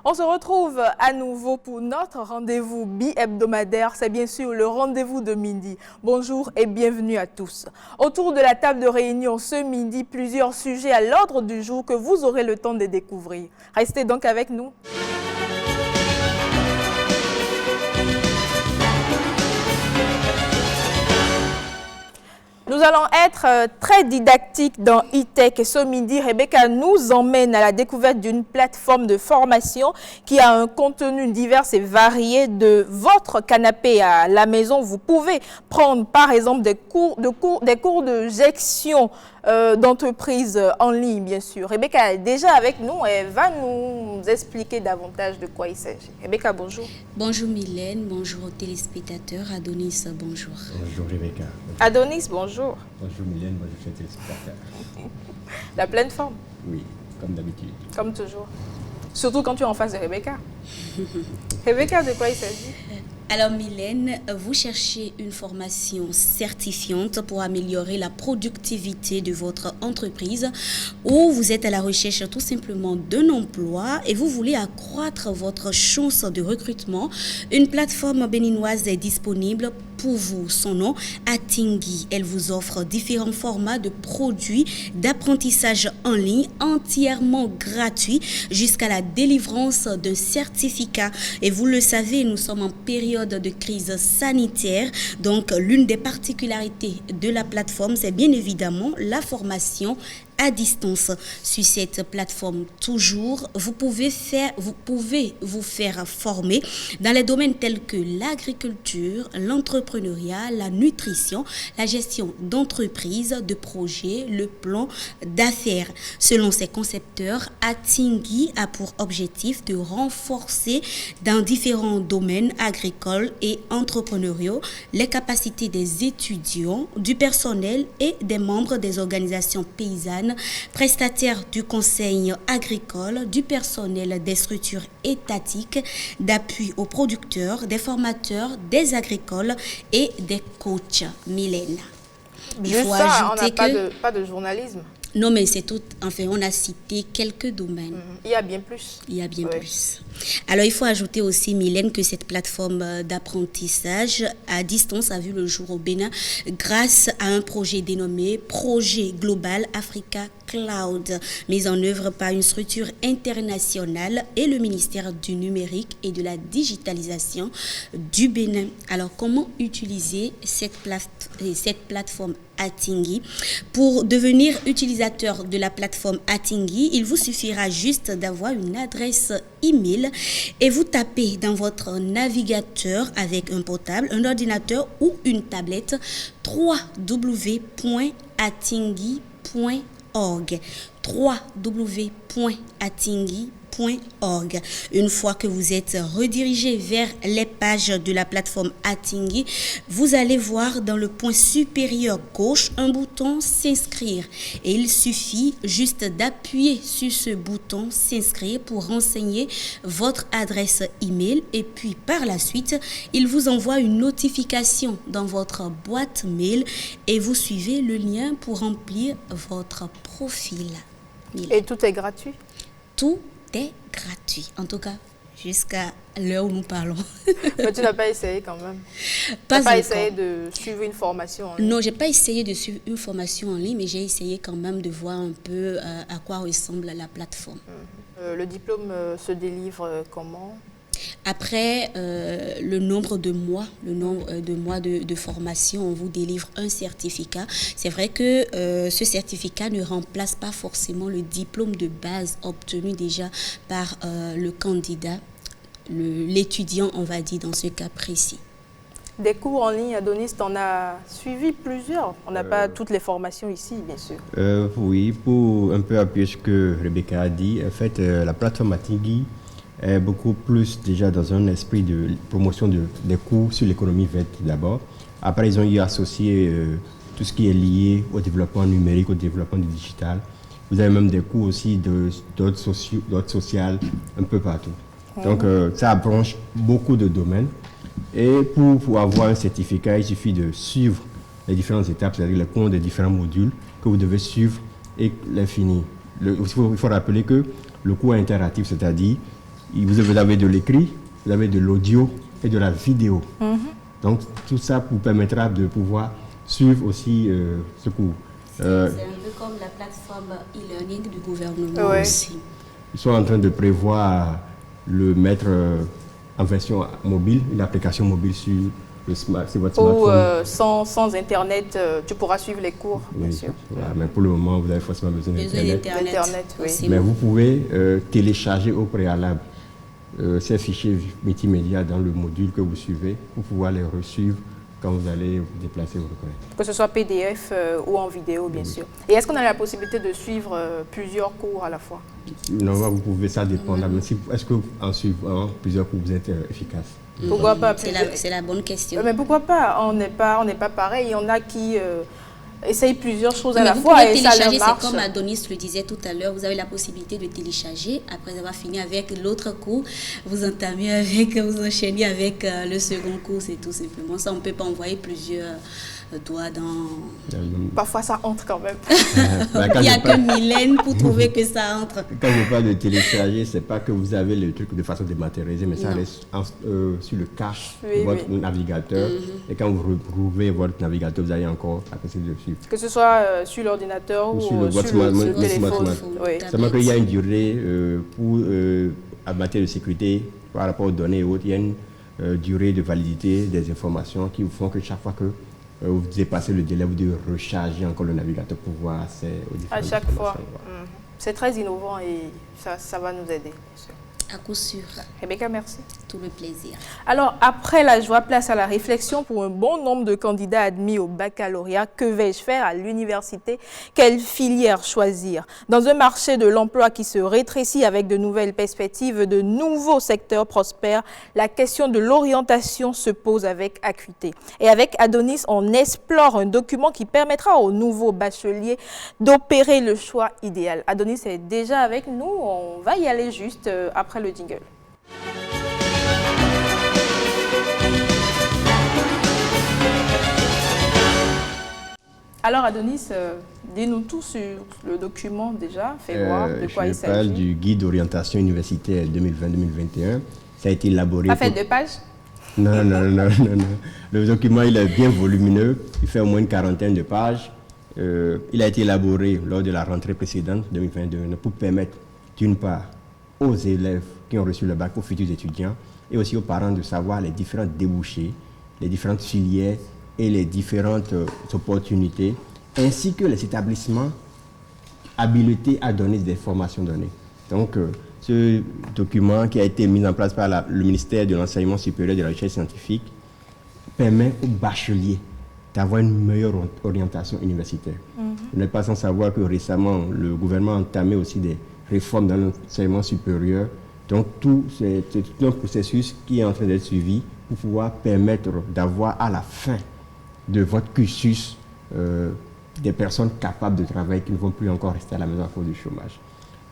On se retrouve à nouveau pour notre rendez-vous bi-hebdomadaire. C'est bien sûr le rendez-vous de midi. Bonjour et bienvenue à tous. Autour de la table de réunion ce midi, plusieurs sujets à l'ordre du jour que vous aurez le temps de découvrir. Restez donc avec nous. Nous allons être très didactiques dans e-tech et ce midi, Rebecca nous emmène à la découverte d'une plateforme de formation qui a un contenu divers et varié. De votre canapé à la maison, vous pouvez prendre par exemple des cours de gestion d'entreprise en ligne, bien sûr. Rebecca est déjà avec nous et va nous expliquer davantage de quoi il s'agit. Rebecca, bonjour. Bonjour Mylène, bonjour aux téléspectateurs. Adonis, bonjour. Bonjour Rebecca. Adonis, bonjour. Bonjour Mylène, bonjour chers téléspectateurs. La pleine forme. Oui, comme d'habitude. Comme toujours. Surtout quand tu es en face de Rebecca. Rebecca, de quoi il s'agit? Alors Mylène, vous cherchez une formation certifiante pour améliorer la productivité de votre entreprise ou vous êtes à la recherche tout simplement d'un emploi et vous voulez accroître votre chance de recrutement. Une plateforme béninoise est disponible pour vous. Son nom, Atingui. Elle vous offre différents formats de produits d'apprentissage en ligne entièrement gratuits jusqu'à la délivrance d'un certificat. Et vous le savez, nous sommes en période de crise sanitaire. Donc, l'une des particularités de la plateforme, c'est bien évidemment la formation à distance. Sur cette plateforme, toujours, vous pouvez vous faire former dans les domaines tels que l'agriculture, l'entrepreneuriat, la nutrition, la gestion d'entreprises, de projets, le plan d'affaires. Selon ses concepteurs, Atingui a pour objectif de renforcer dans différents domaines agricoles et entrepreneuriaux les capacités des étudiants, du personnel et des membres des organisations paysannes, prestataires du conseil agricole, du personnel des structures étatiques, d'appui aux producteurs, des formateurs, des agricoles et des coachs. Mylène. Juste ça, on n'a pas de journalisme. Non, mais c'est tout. Enfin, on a cité quelques domaines. Il y a bien plus. Il y a bien plus. Alors, il faut ajouter aussi, Mylène, que cette plateforme d'apprentissage à distance a vu le jour au Bénin grâce à un projet dénommé Projet Global Africa Cloud, mis en œuvre par une structure internationale et le ministère du numérique et de la digitalisation du Bénin. Alors, comment utiliser cette plateforme Atingui? Pour devenir utilisateur de la plateforme Atingui, il vous suffira juste d'avoir une adresse email et vous tapez dans votre navigateur avec un portable, un ordinateur ou une tablette www.atingui.org. www.atingui.org. Une fois que vous êtes redirigé vers les pages de la plateforme Atingui, vous allez voir dans le point supérieur gauche un bouton s'inscrire et il suffit juste d'appuyer sur ce bouton s'inscrire pour renseigner votre adresse email et puis par la suite, il vous envoie une notification dans votre boîte mail et vous suivez le lien pour remplir votre profil. Et tout est gratuit? Tout est gratuit, en tout cas jusqu'à l'heure où nous parlons. Mais tu n'as pas essayé quand même? Pas Tu n'as pas essayé de suivre une formation en ligne? Non, je n'ai pas essayé de suivre une formation en ligne, mais j'ai essayé quand même de voir un peu à quoi ressemble la plateforme. Le diplôme se délivre comment? Après le nombre de mois de formation, on vous délivre un certificat. C'est vrai que ce certificat ne remplace pas forcément le diplôme de base obtenu déjà par le candidat, l'étudiant, on va dire, dans ce cas précis. Des cours en ligne, Adonis, tu en as suivi plusieurs. On n'a pas toutes les formations ici, bien sûr. Oui, pour un peu appuyer ce que Rebecca a dit, en fait, la plateforme Atingui est beaucoup plus déjà dans un esprit de promotion des cours sur l'économie verte d'abord. Après, ils ont y associé tout ce qui est lié au développement numérique, au développement du digital. Vous avez même des cours aussi d'ordre social un peu partout. Donc, ça branche beaucoup de domaines. Et pour avoir un certificat, il suffit de suivre les différentes étapes, c'est-à-dire les cours des différents modules que vous devez suivre et les finir. Il faut rappeler que le cours est interactif, c'est-à-dire Vous avez de l'écrit, vous avez de l'audio et de la vidéo. Donc tout ça vous permettra de pouvoir suivre aussi ce cours. C'est un peu comme la plateforme e-learning du gouvernement aussi. Ils sont en train de prévoir le mettre en version mobile, une application mobile sur votre smartphone. Sans Internet, tu pourras suivre les cours, bien sûr. Voilà, mais pour le moment, vous avez forcément besoin d'Internet. Mais vous pouvez télécharger au préalable ces fichiers multimédia dans le module que vous suivez pour pouvoir les suivre quand vous allez vous déplacer ou reconnaître. Que ce soit PDF ou en vidéo, bien sûr. Et est-ce qu'on a la possibilité de suivre plusieurs cours à la fois? Normalement, vous pouvez, ça dépend. Est-ce qu'en suivant plusieurs cours, vous êtes efficace? Pourquoi pas? C'est la bonne question. Mais pourquoi pas? On n'est pas pareil. Il y en a qui essayent plusieurs choses à la fois et ça leur marche. C'est comme Adonis le disait tout à l'heure, vous avez la possibilité de télécharger. Après avoir fini avec l'autre cours, vous enchaînez avec le second cours, c'est tout simplement ça. On ne peut pas envoyer plusieurs doigts dans... Parfois, ça entre quand même. Il n'y a que Mylène pour trouver que ça entre. Quand je parle de télécharger, ce n'est pas que vous avez le truc de façon dématérialisée, mais ça reste sur le cache de votre navigateur. Et quand vous retrouvez votre navigateur, vous allez encore la possibilité de suivre. Que ce soit sur l'ordinateur ou sur le téléphone. Seulement qu'il y a une durée en matière de sécurité par rapport aux données et autres. Il y a une durée de validité des informations qui vous font que chaque fois que vous dépassez le délai, vous devez recharger encore le navigateur pour voir accès aux différentes informations. À chaque fois. C'est très innovant et ça va nous aider, bien sûr. À coup sûr. Rebecca, merci. Tout le plaisir. Alors, après la joie, place à la réflexion pour un bon nombre de candidats admis au baccalauréat. Que vais-je faire à l'université? Quelle filière choisir? Dans un marché de l'emploi qui se rétrécit avec de nouvelles perspectives, de nouveaux secteurs prospèrent, la question de l'orientation se pose avec acuité. Et avec Adonis, on explore un document qui permettra aux nouveaux bacheliers d'opérer le choix idéal. Adonis est déjà avec nous. On va y aller juste après le jingle. Alors Adonis, dis-nous tout sur le document déjà, fais voir de quoi il s'agit. Je parle du guide d'orientation universitaire 2020-2021. Ça a été élaboré... Ça fait 2 pages? Non. Le document, il est bien volumineux, il fait au moins une 40aine de pages. Il a été élaboré lors de la rentrée précédente, 2022, pour permettre, d'une part, aux élèves qui ont reçu le bac, aux futurs étudiants, et aussi aux parents de savoir les différents débouchés, les différentes filières et les différentes opportunités, ainsi que les établissements habilités à donner des formations données. Donc, ce document qui a été mis en place par le ministère de l'Enseignement supérieur et de la Recherche scientifique permet aux bacheliers d'avoir une meilleure orientation universitaire. Vous n'êtes pas sans savoir que récemment, le gouvernement a entamé aussi des réformes dans l'enseignement supérieur. Donc, c'est tout un processus qui est en train d'être suivi pour pouvoir permettre d'avoir à la fin de votre cursus des personnes capables de travailler qui ne vont plus encore rester à la maison à cause du chômage.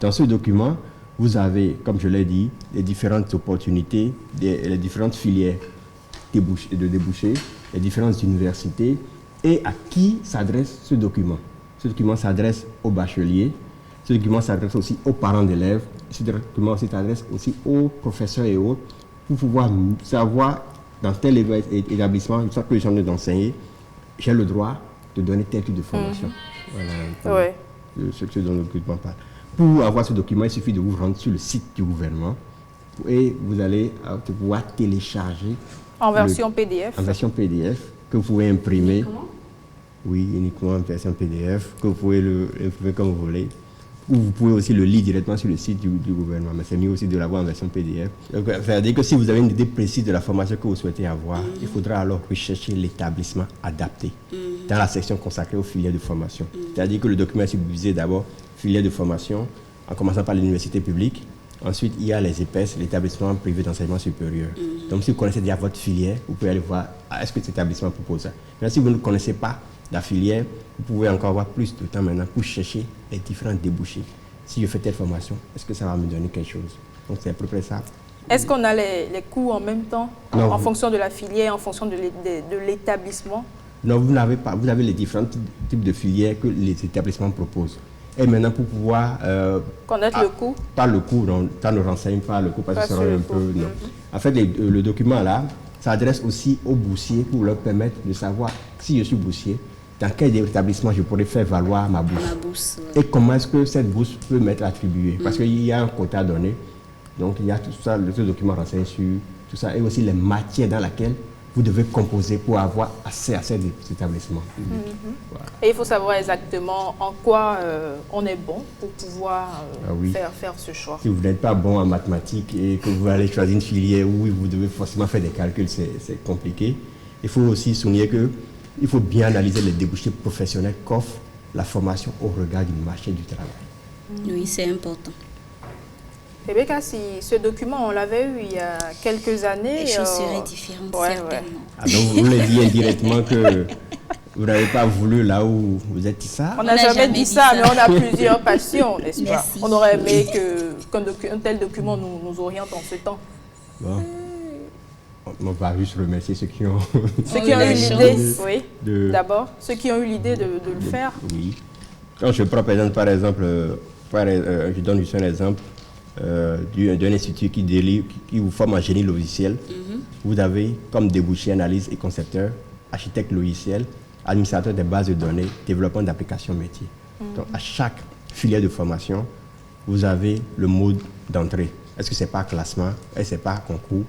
Dans ce document, vous avez, comme je l'ai dit, les différentes opportunités, les différentes filières de débouchés, les différentes universités et à qui s'adresse ce document. Ce document s'adresse aux bacheliers, ce document s'adresse aussi aux parents d'élèves, ce document s'adresse aussi aux professeurs et autres pour pouvoir savoir dans tel établissement, une fois que j'ai envie d'enseigner, j'ai le droit de donner tel type de formation. Voilà ce dont le document parle. Pour avoir ce document, il suffit de vous rendre sur le site du gouvernement et vous allez pouvoir télécharger en version PDF. En version PDF que vous pouvez imprimer. Oui, uniquement en version PDF, que vous pouvez l'imprimer comme vous voulez. Ou vous pouvez aussi le lire directement sur le site du gouvernement, mais c'est mieux aussi de l'avoir en version PDF. C'est-à-dire que si vous avez une idée précise de la formation que vous souhaitez avoir, il faudra alors rechercher l'établissement adapté dans la section consacrée aux filières de formation. C'est-à-dire que le document est subdivisé d'abord filières de formation, en commençant par l'université publique. Ensuite, il y a les EPS, l'établissement privé d'enseignement supérieur. Donc, si vous connaissez déjà votre filière, vous pouvez aller voir est-ce que cet établissement propose ça. Mais si vous ne connaissez pas la filière, vous pouvez encore avoir plus de temps maintenant pour chercher les différents débouchés. Si je fais telle formation, est-ce que ça va me donner quelque chose? Donc, c'est à peu près ça. Est-ce qu'on a les coûts en même temps, en fonction de la filière, en fonction de l'établissement? Non, vous n'avez pas. Vous avez les différents types de filières que les établissements proposent. Et maintenant, pour pouvoir... connaître le coût. Pas le coût, donc ça ne renseigne pas le coût parce que ça serait un peu... Non. En fait, le document là, ça adresse aussi aux boursiers pour leur permettre de savoir si je suis boursier, dans quel établissement je pourrais faire valoir ma bourse. Et comment est-ce que cette bourse peut m'être attribuée. Parce qu'il y a un quota donné. Donc, il y a tout ça, ce document renseigne sur tout ça. Et aussi les matières dans lesquelles vous devez composer pour avoir accès à ces établissements. Voilà. Et il faut savoir exactement en quoi on est bon pour pouvoir faire ce choix. Si vous n'êtes pas bon en mathématiques et que vous allez choisir une filière où vous devez forcément faire des calculs, c'est compliqué. Il faut aussi souligner qu'il faut bien analyser les débouchés professionnels qu'offre la formation au regard du marché du travail. Oui, c'est important. Rebecca, si ce document, on l'avait eu il y a quelques années... Les choses seraient différentes, certainement. Ah, donc vous voulez dire indirectement que vous n'avez pas voulu là où vous êtes ça? On n'a jamais dit ça, mais on a plusieurs passions, n'est-ce pas? On aurait aimé qu'un tel document nous oriente en ce temps. Bon. On va juste remercier ceux qui ont... Ceux qui ont eu l'idée, oui. D'abord, ceux qui ont eu l'idée de le faire. Oui. Quand je prends par exemple, je donne juste un exemple. D'un institut qui vous forme en génie logiciel. Vous avez comme débouché analyse et concepteur, architecte logiciel, administrateur des bases de données, développement d'applications métiers. Donc à chaque filière de formation, vous avez le mode d'entrée. Est-ce que c'est pas classement? Est-ce que c'est pas concours?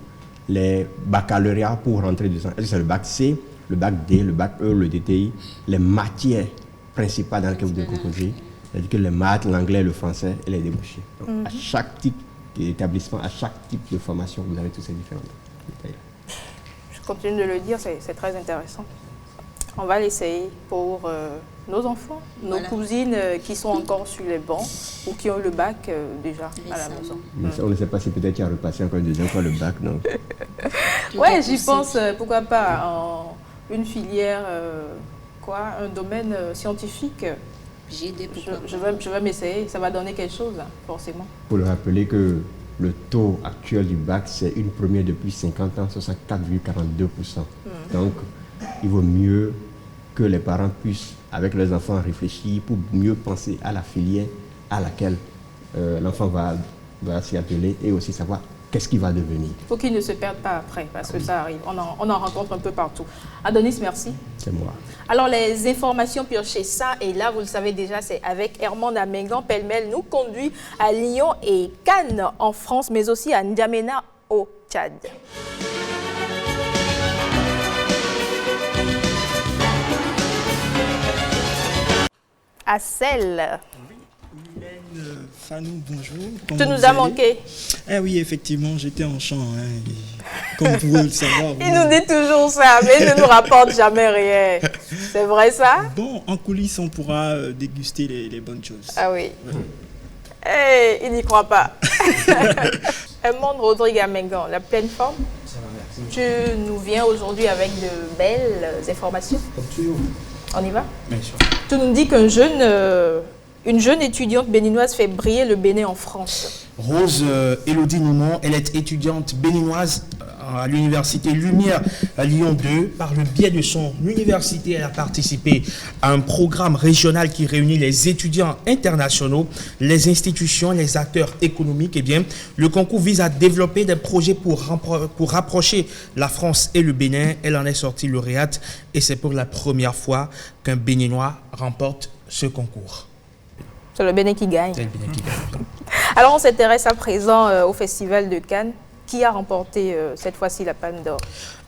Les baccalauréats pour rentrer dedans. Est-ce que c'est le bac C, le bac D, le bac E, le DTI? Les matières principales dans lesquelles vous devez composer. C'est-à-dire que les maths, l'anglais, le français et les débouchés. Donc, à chaque type d'établissement, à chaque type de formation, vous avez tous ces différents détails. Je continue de le dire, c'est très intéressant. On va l'essayer pour nos enfants, nos cousines qui sont encore sur les bancs ou qui ont eu le bac déjà à la maison. Mais ça, on ne sait pas si peut-être il y a repassé encore une deuxième fois le bac. Ouais, j'y pense, pourquoi pas, en une filière, un domaine scientifique. Je vais m'essayer, ça va donner quelque chose, forcément. Il faut le rappeler que le taux actuel du bac, c'est une première depuis 50 ans, 64,42%. Donc, il vaut mieux que les parents puissent, avec leurs enfants, réfléchir pour mieux penser à la filière à laquelle l'enfant va s'y atteler et aussi savoir qu'est-ce qu'il va devenir. Il faut qu'il ne se perde pas après, parce que ça arrive. On en rencontre un peu partout. Adonis, merci. C'est moi. Alors, les informations piochées, ça et là, vous le savez déjà, c'est avec Herman Amengan. Pêle-mêle nous conduit à Lyon et Cannes en France, mais aussi à N'Djamena au Tchad. À Celle. Fanou, bonjour. Tu nous as manqué. Ah oui, effectivement, j'étais en champ. Comme vous pouvez le savoir. Il nous dit toujours ça, mais il ne nous rapporte jamais rien. C'est vrai ça? Bon, en coulisses, on pourra déguster les bonnes choses. Ah oui. Hey, il n'y croit pas. Herman Rodrigue Amengan, la pleine forme. Ça va, merci. Tu nous viens aujourd'hui avec de belles informations. Comme toujours. On y va? Bien sûr. Tu nous dis qu'une jeune étudiante béninoise fait briller le Bénin en France. Rose Elodie Nounon, elle est étudiante béninoise à l'université Lumière à Lyon 2. Par le biais de son université, elle a participé à un programme régional qui réunit les étudiants internationaux, les institutions, les acteurs économiques. Eh bien, le concours vise à développer des projets pour rapprocher la France et le Bénin. Elle en est sortie lauréate et c'est pour la première fois qu'un Béninois remporte ce concours. C'est le Bénin qui gagne. C'est le Bénin qui gagne. Alors, on s'intéresse à présent au Festival de Cannes. Qui a remporté cette fois-ci la Palme d'Or?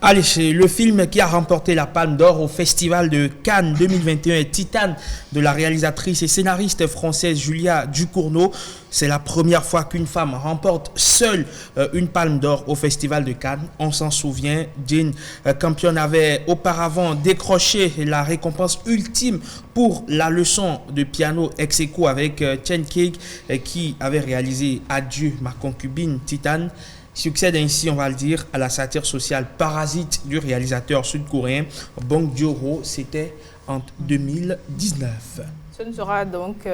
Allez, c'est le film qui a remporté la Palme d'Or au Festival de Cannes 2021 est Titane de la réalisatrice et scénariste française Julia Ducournau. C'est la première fois qu'une femme remporte seule une Palme d'Or au Festival de Cannes. On s'en souvient, Jane Campion avait auparavant décroché la récompense ultime pour la leçon de piano ex aequo avec Chen Cake qui avait réalisé Adieu ma concubine Titane. Succède ainsi, on va le dire, à la satire sociale Parasite du réalisateur sud-coréen Bong Joon-ho. C'était en 2019. Ce ne sera donc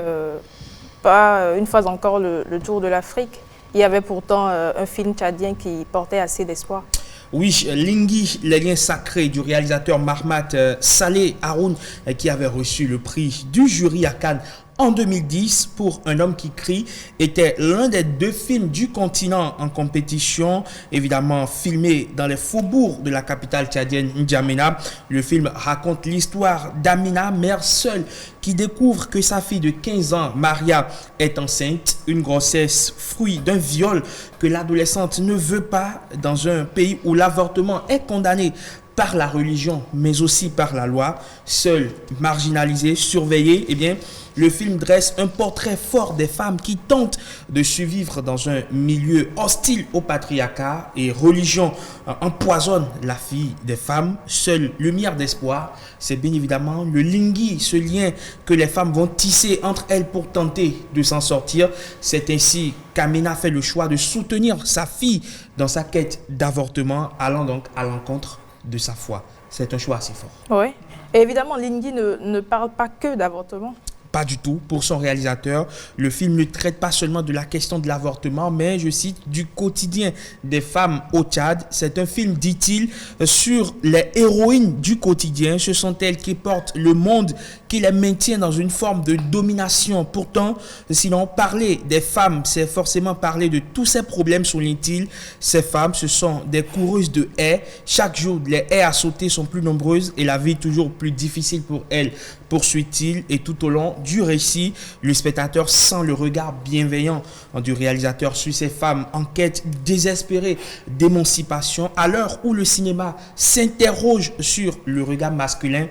pas une fois encore le tour de l'Afrique. Il y avait pourtant un film tchadien qui portait assez d'espoir. Oui, Lingui, les liens sacrés du réalisateur Mahmat Saleh Haroun qui avait reçu le prix du jury à Cannes en 2010 pour Un homme qui crie était l'un des 2 films du continent en compétition, évidemment filmé dans les faubourgs de la capitale tchadienne N'Djamena. Le film raconte l'histoire d'Amina, mère seule, qui découvre que sa fille de 15 ans, Maria, est enceinte, une grossesse fruit d'un viol que l'adolescente ne veut pas dans un pays où l'avortement est condamné par la religion, mais aussi par la loi. Seule, marginalisée, surveillée, eh bien, le film dresse un portrait fort des femmes qui tentent de survivre dans un milieu hostile au patriarcat et religion empoisonne la vie des femmes. Seule lumière d'espoir, c'est bien évidemment le lingui, ce lien que les femmes vont tisser entre elles pour tenter de s'en sortir. C'est ainsi qu'Amina fait le choix de soutenir sa fille dans sa quête d'avortement, allant donc à l'encontre de sa foi. C'est un choix assez fort. Oui. Et évidemment, Lingui ne parle pas que d'avortement. Pas du tout. Pour son réalisateur, le film ne traite pas seulement de la question de l'avortement, mais, je cite, du quotidien des femmes au Tchad. C'est un film, dit-il, sur les héroïnes du quotidien. Ce sont elles qui portent le monde, qui les maintiennent dans une forme de domination. Pourtant, sinon, parler des femmes, c'est forcément parler de tous ces problèmes, souligne-t-il. Ces femmes, ce sont des coureuses de haies. Chaque jour, les haies à sauter sont plus nombreuses et la vie toujours plus difficile pour elles, poursuit-il. Et tout au long du récit, le spectateur sent le regard bienveillant du réalisateur sur ces femmes en quête désespérée d'émancipation. À l'heure où le cinéma s'interroge sur le regard masculin,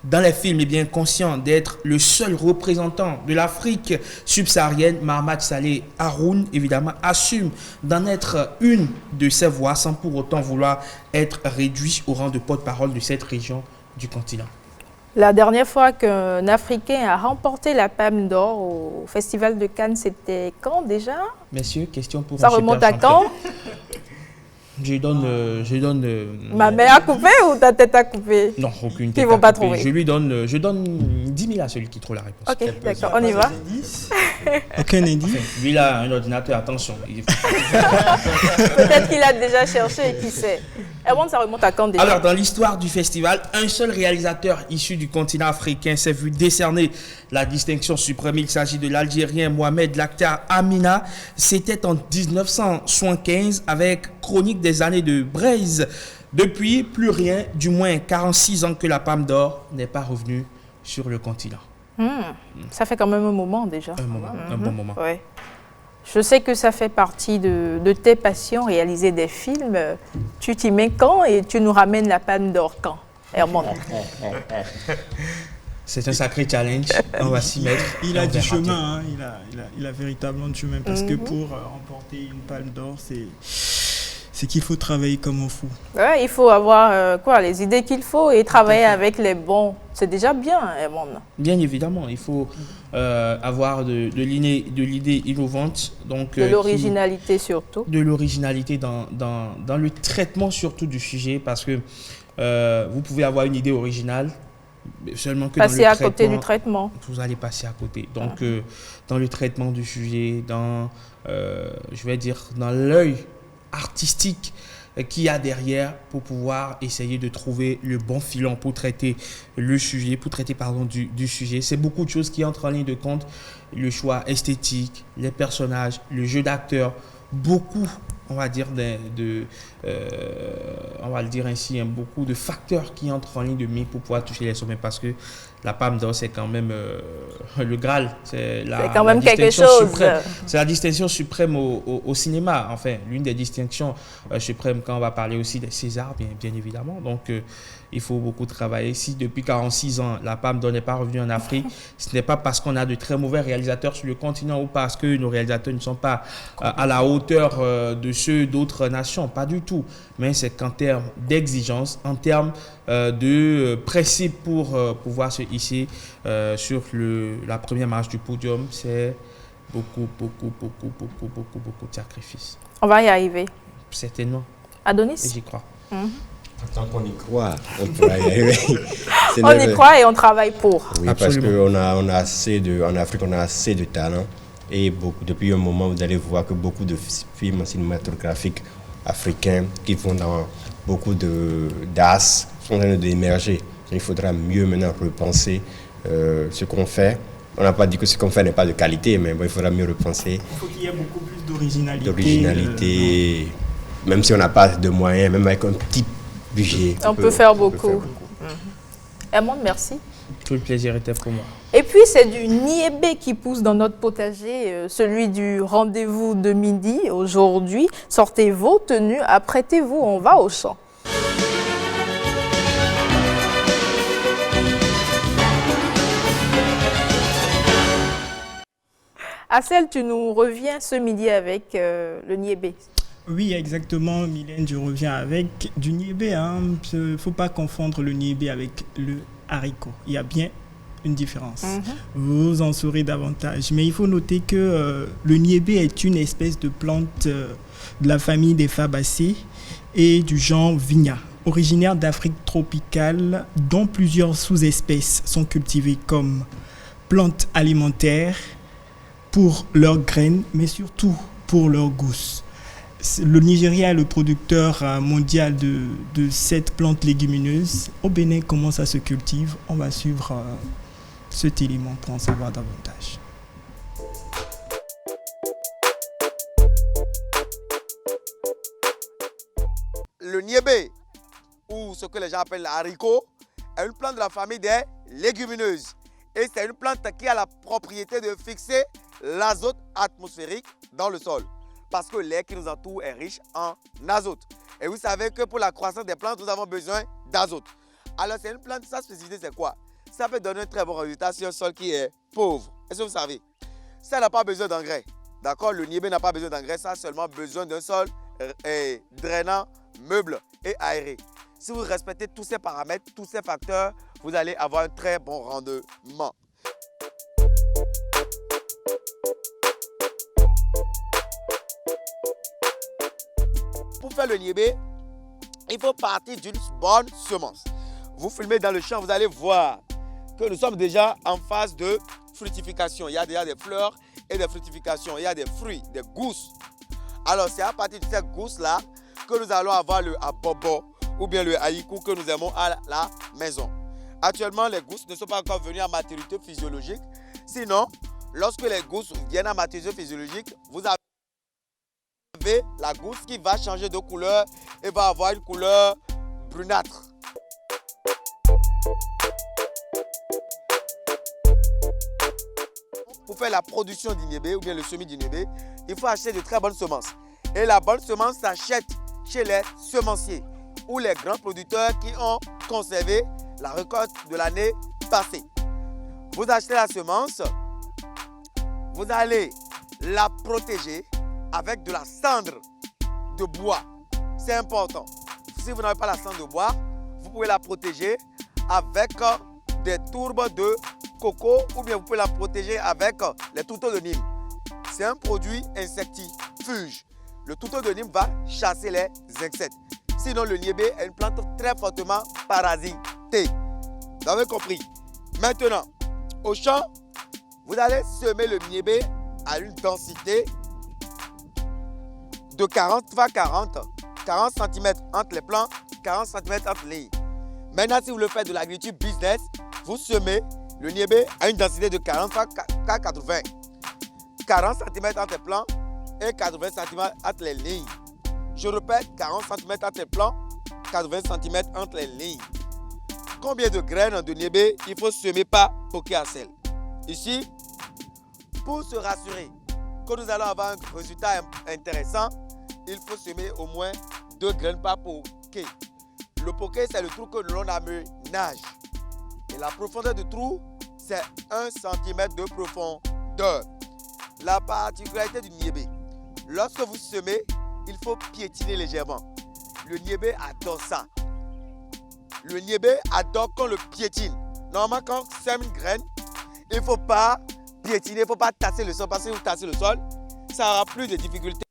dans les films, bien conscient d'être le seul représentant de l'Afrique subsaharienne, Mahamat Saleh Haroun, évidemment, assume d'en être une de ses voix sans pour autant vouloir être réduit au rang de porte-parole de cette région du continent. La dernière fois qu'un Africain a remporté la Palme d'Or au Festival de Cannes, c'était quand déjà? Messieurs, question pour ça remonte à quand? Je donne Ma main a coupé ou ta tête a coupé? Non, aucune tête. Ils vont pas trouver. Je donne 10 000 à celui qui trouve la réponse. Ok, d'accord, on y va. Aucun indice. Lui, il a un ordinateur, attention. Peut-être qu'il a déjà cherché, qui sait. Et bon, ça remonte à quand déjà? Alors, dans l'histoire du festival, un seul réalisateur issu du continent africain s'est vu décerner la distinction suprême. Il s'agit de l'Algérien Mohamed Lakhdar Amina. C'était en 1975 avec Chronique des années de Braise. Depuis, plus rien, du moins 46 ans que la Palme d'Or n'est pas revenue sur le continent. Ça fait quand même un moment déjà. Un bon moment. Ouais. Je sais que ça fait partie de tes passions, réaliser des films. Tu t'y mets quand et tu nous ramènes la Palme d'Or quand, Herman? C'est un sacré challenge. On va s'y mettre. Il a du chemin, hein. Il a véritablement du chemin parce que pour remporter une Palme d'Or, c'est qu'il faut travailler comme un fou. Ouais, il faut avoir les idées qu'il faut et travailler avec les bons. C'est déjà bien, Herman. Bien évidemment, il faut avoir de l'idée innovante. Donc, de l'originalité surtout. De l'originalité dans le traitement surtout du sujet parce que vous pouvez avoir une idée originale, seulement que passer à côté du traitement. Vous allez passer à côté. Donc, dans le traitement du sujet, dans l'œil artistique qu'il y a derrière pour pouvoir essayer de trouver le bon filon pour traiter le sujet, du sujet. C'est beaucoup de choses qui entrent en ligne de compte. Le choix esthétique, les personnages, le jeu d'acteur, beaucoup, on va dire, on va le dire ainsi, beaucoup de facteurs qui entrent en ligne de mire pour pouvoir toucher les sommets parce que la Palme d'Or, c'est quand même le Graal. C'est quand même quelque chose. C'est la distinction suprême au cinéma. Enfin, l'une des distinctions suprêmes quand on va parler aussi des Césars, bien évidemment. Donc, il faut beaucoup travailler. Si depuis 46 ans, la Palme d'Or n'est pas revenue en Afrique, ce n'est pas parce qu'on a de très mauvais réalisateurs sur le continent ou parce que nos réalisateurs ne sont pas à la hauteur de ceux d'autres nations. Pas du tout. Mais c'est qu'en termes d'exigence, en termes de principe pour pouvoir se hisser sur la première marche du podium, c'est beaucoup de sacrifices. On va y arriver. Certainement. Adonis? Et j'y crois. Tant qu'on y croit, on peut y arriver. On y croit et on travaille pour. Oui, absolument. Parce qu'en Afrique, on a assez de talent. Et depuis un moment, vous allez voir que beaucoup de films cinématographiques africains qui vont dans beaucoup d'as sont en train d'émerger. Il faudra mieux maintenant repenser ce qu'on fait On n'a pas dit que ce qu'on fait n'est pas de qualité, mais bon, il faudra mieux repenser. Il faut qu'il y ait beaucoup plus d'originalité. Même si on n'a pas de moyens, même avec un petit budget. On peut faire beaucoup. Edmond, merci. Tout le plaisir était pour moi. Et puis, c'est du niébé qui pousse dans notre potager, celui du rendez-vous de midi. Aujourd'hui, sortez vos tenues, apprêtez-vous, on va au champ. Assel, tu nous reviens ce midi avec le niébé. Oui, exactement, Mylène, je reviens avec du niébé. Il ne faut pas confondre le niébé avec le haricot. Il y a bien une différence. Vous en saurez davantage. Mais il faut noter que le niébé est une espèce de plante de la famille des Fabacées et du genre Vigna, originaire d'Afrique tropicale, dont plusieurs sous-espèces sont cultivées comme plantes alimentaires pour leurs graines, mais surtout pour leurs gousses. Le Nigeria est le producteur mondial de cette plante légumineuse. Au Bénin, comment ça se cultive? On va suivre cet élément pour en savoir davantage. Le niébé, ou ce que les gens appellent l'haricot, est une plante de la famille des légumineuses. Et c'est une plante qui a la propriété de fixer l'azote atmosphérique dans le sol. Parce que l'air qui nous entoure est riche en azote. Et vous savez que pour la croissance des plantes, nous avons besoin d'azote. Alors c'est une plante, sa spécificité c'est quoi? Ça peut donner un très bon résultat sur un sol qui est pauvre. Est-ce que vous savez? Ça n'a pas besoin d'engrais. D'accord? Le niébé n'a pas besoin d'engrais, ça a seulement besoin d'un sol drainant, meuble et aéré. Si vous respectez tous ces paramètres, tous ces facteurs, vous allez avoir un très bon rendement. Pour faire le niébé, il faut partir d'une bonne semence. Vous filmez dans le champ, vous allez voir que nous sommes déjà en phase de fructification. Il y a déjà des fleurs et des fructifications. Il y a des fruits, des gousses. Alors, c'est à partir de ces gousses-là que nous allons avoir le abobo ou bien le haïkou que nous aimons à la maison. Actuellement, les gousses ne sont pas encore venues à maturité physiologique. Sinon, lorsque les gousses viennent à maturité physiologique, vous avez la gousse qui va changer de couleur et va avoir une couleur brunâtre. Pour faire la production du niébé ou bien le semis du niébé, il faut acheter de très bonnes semences. Et la bonne semence s'achète chez les semenciers ou les grands producteurs qui ont conservé la récolte de l'année passée. Vous achetez la semence, vous allez la protéger avec de la cendre de bois. C'est important. Si vous n'avez pas la cendre de bois, vous pouvez la protéger avec des tourbes de coco ou bien vous pouvez la protéger avec les tourteaux de Nîmes. C'est un produit insectifuge. Le tourteau de Nîmes va chasser les insectes. Sinon, le niébé est une plante très fortement parasitée. Vous avez compris? Maintenant, au champ, vous allez semer le niébé à une densité de 40 cm entre les plants, 40 cm entre les lignes. Maintenant, si vous le faites de l'agriculture business, vous semez le niébé à une densité de 40 x 80. 40 cm entre les plants et 80 cm entre les lignes. Je répète, 40 cm entre les plants, 80 cm entre les lignes. Combien de graines de niébé il faut semer par poké à sel? Ici, pour se rassurer que nous allons avoir un résultat intéressant, il faut semer au moins 2 graines par poké. Le poké, c'est le trou que l'on aménage. Et la profondeur du trou, c'est 1 cm de profondeur. La particularité du niébé, lorsque vous semez, il faut piétiner légèrement. Le niébé adore ça. Le niébé adore qu'on le piétine. Normalement, quand on sème une graine, il ne faut pas piétiner, il ne faut pas tasser le sol. Parce que si vous tassez le sol, ça aura plus de difficultés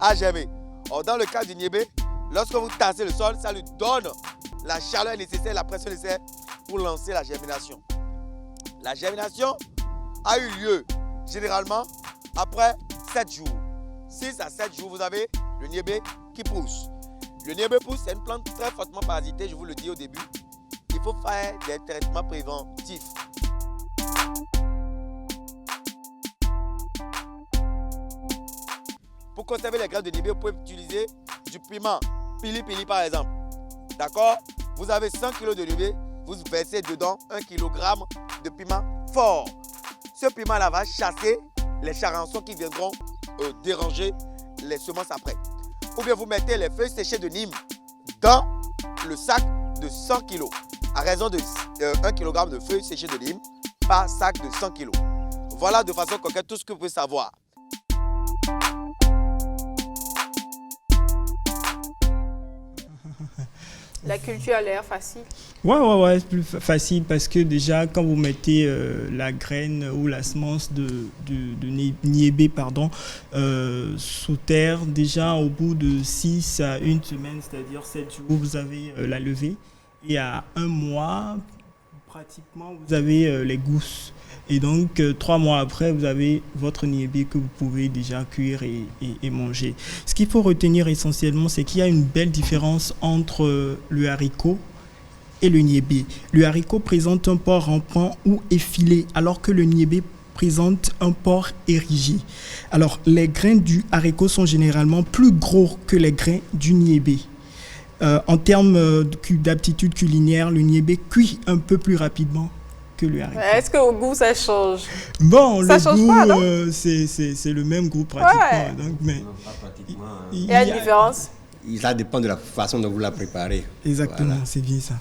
à germer. Or, dans le cas du niébé, lorsque vous tassez le sol, ça lui donne la chaleur nécessaire, la pression nécessaire pour lancer la germination. La germination a eu lieu généralement après 7 jours. 6 à 7 jours, vous avez le niébé qui pousse. Le niébé pousse, c'est une plante très fortement parasitée, je vous le dis au début. Il faut faire des traitements préventifs. Pour conserver les graines de niébé, vous pouvez utiliser du piment pili-pili par exemple. D'accord? Vous avez 100 kg de niébé, vous versez dedans 1 kg de piment fort. Ce piment-là va chasser les charançons qui viendront déranger les semences après. Ou bien vous mettez les feuilles séchées de Nîmes dans le sac de 100 kg. À raison de 1 kg de feuilles séchées de Nîmes par sac de 100 kg. Voilà de façon concrète tout ce que vous pouvez savoir. La culture a l'air facile. Ouais, c'est plus facile parce que déjà, quand vous mettez la graine ou la semence de niébé sous terre, déjà au bout de 6 à 1 semaine, c'est-à-dire 7 jours, vous avez la levée. Et à 1 mois, pratiquement, vous avez les gousses. Et donc, 3 mois après, vous avez votre niébé que vous pouvez déjà cuire et manger. Ce qu'il faut retenir essentiellement, c'est qu'il y a une belle différence entre le haricot et le niébé. Le haricot présente un port rampant ou effilé, alors que le niébé présente un port érigé. Alors, les grains du haricot sont généralement plus gros que les grains du niébé. En termes d'aptitude culinaire, le niébé cuit un peu plus rapidement que le haricot. Est-ce qu'au goût, ça change? Bon, ça le change goût, pas, c'est le même goût pratiquement. Ouais. Donc, mais Il y a une différence? Ça dépend de la façon dont vous la préparez. Exactement, Voilà. c'est bien ça.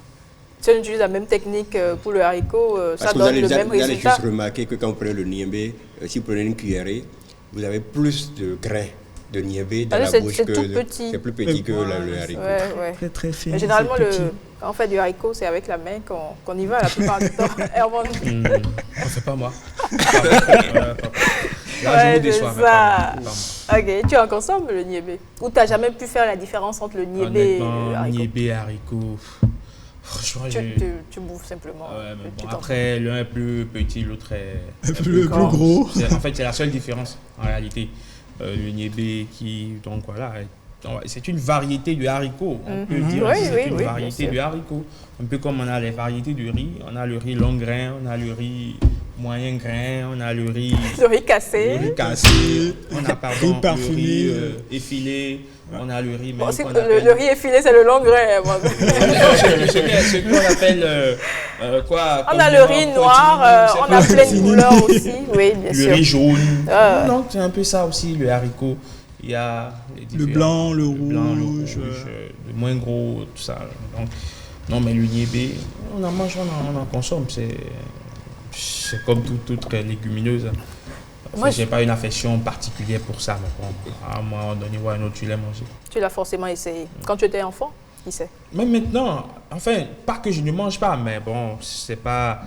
Si on utilise la même technique pour le haricot, ça Parce que donne le même vous allez résultat. juste remarquer que quand vous prenez le niébé, si vous prenez une cuillerée, vous avez plus de grains de niébé dans Ah, la bouche c'est que tout petit. c'est plus petit que le haricot. Ouais. Très, très fin. Mais généralement, c'est petit. quand on fait du haricot, c'est avec la main qu'on y va la plupart du temps. Herman. C'est pas moi. Là, je vous déçois. c'est ça. Ok, tu en consommes le niébé? Ou tu n'as jamais pu faire la différence entre le niébé et le haricot? Niébé et haricot. Franchement, tu bouffes simplement. Ouais, mais tu bon, t'en après, l'un est plus petit, l'autre est Plus grand. gros. En fait, c'est la seule différence en réalité. Le niébé donc voilà, c'est une variété du haricot. On peut dire que c'est une variété du haricot. Un peu comme on a les variétés du riz. On a le riz long grain, on a le riz moyen grain, on a le riz... Le riz cassé. On a riz parfumé. le riz effilé. On a le riz même qu'on appelle... Le riz effilé, c'est le long grain. ce qu'on appelle quoi? On a le riz noir, on a plein de couleurs aussi. Oui, bien sûr. Le riz jaune. Non, c'est un peu ça aussi, le haricot. Il y a le blanc, le rouge, le moins gros, tout ça. Donc, non, mais le niébé, on en mange, on en consomme. C'est comme toute légumineuse. Moi, je n'ai pas une affection particulière pour ça. Mais bon, à un moment donné ou à un autre, tu l'as mangé. Tu l'as forcément essayé. Quand tu étais enfant, qui sait? Même maintenant, enfin, pas que je ne mange pas, mais bon, c'est pas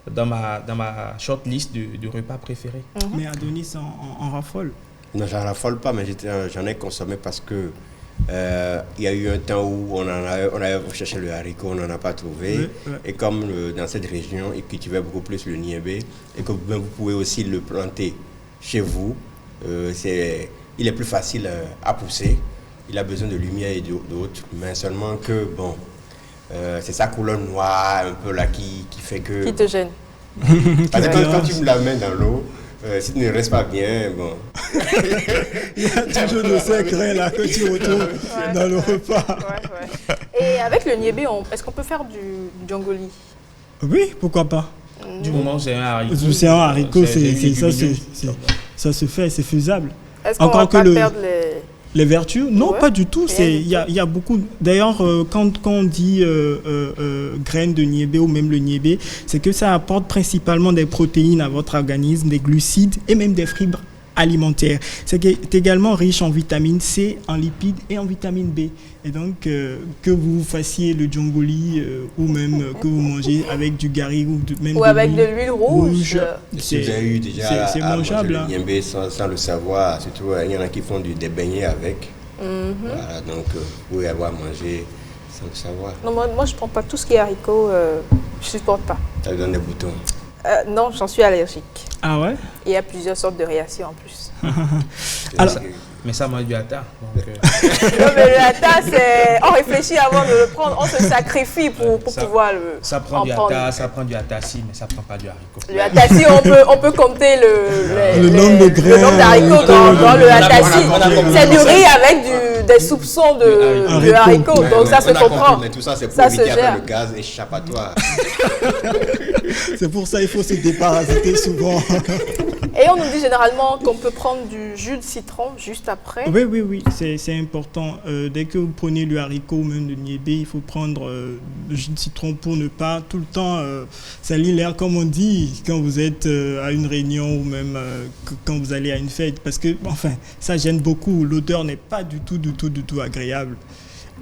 dans ma short list de repas préférés. Mais Adonis en raffole? Non, j'en raffole pas, mais j'en ai consommé parce que il y a eu un temps où on avait cherché le haricot, on n'en a pas trouvé. Oui. Et comme dans cette région, ils cultivaient beaucoup plus le niébé, et que vous pouvez aussi le planter chez vous, il est plus facile à pousser. Il a besoin de lumière et d'autres, mais seulement que, bon, c'est sa couleur noire un peu là qui fait que... Qui te gêne? Parce que quand tu me la mets dans l'eau, si tu ne restes pas bien, bon... Il y a toujours de ces grains là que tu retrouves dans le repas. Et avec le niébé, est-ce qu'on peut faire du djongoli? Oui, pourquoi pas. Du moment où c'est un haricot. C'est un haricot, ça se fait, c'est faisable. Est-ce qu'on va pas perdre les vertus? Non, pas du tout. Il y a beaucoup. D'ailleurs, quand on dit graines de niébé ou même le niébé, c'est que ça apporte principalement des protéines à votre organisme, des glucides et même des fibres alimentaires. C'est également riche en vitamine C, en lipides et en vitamine B. Et donc, que vous fassiez le djongoli ou même que vous mangez avec du gari ou avec de l'huile rouge. Si vous avez eu déjà c'est mangeable. Le niébé sans le savoir, surtout il y en a qui font des beignets avec. Voilà, donc vous pouvez avoir mangé sans le savoir. Non, moi je ne prends pas tout ce qui est haricot, je ne supporte pas. Ça vous donne des boutons? Non, j'en suis allergique. Ah ouais? Et il y a plusieurs sortes de réactions en plus. Alors, Mais ça m'a du hata. Donc, Non, mais le hata, c'est... On réfléchit avant de le prendre, on se sacrifie pour ça- pouvoir le... ça prend en du prendre. hata, ça prend du hatassi, mais ça prend pas du haricot. Le hatassi, on peut compter Le nombre de grains, d'haricots dans le hatassi. on a compris. C'est du riz avec des soupçons de haricots, donc ça se comprend. Mais tout ça, c'est pour Ça se éviter après gère. le gaz échappatoire. c'est pour ça qu'il faut se déparasiter souvent. Et on nous dit généralement qu'on peut prendre du jus de citron juste après. Oui, c'est important. Dès que vous prenez le haricot ou même le niébé, il faut prendre le jus de citron pour ne pas tout le temps salir l'air, comme on dit, quand vous êtes à une réunion ou même quand vous allez à une fête. Parce que, enfin, ça gêne beaucoup. L'odeur n'est pas du tout agréable.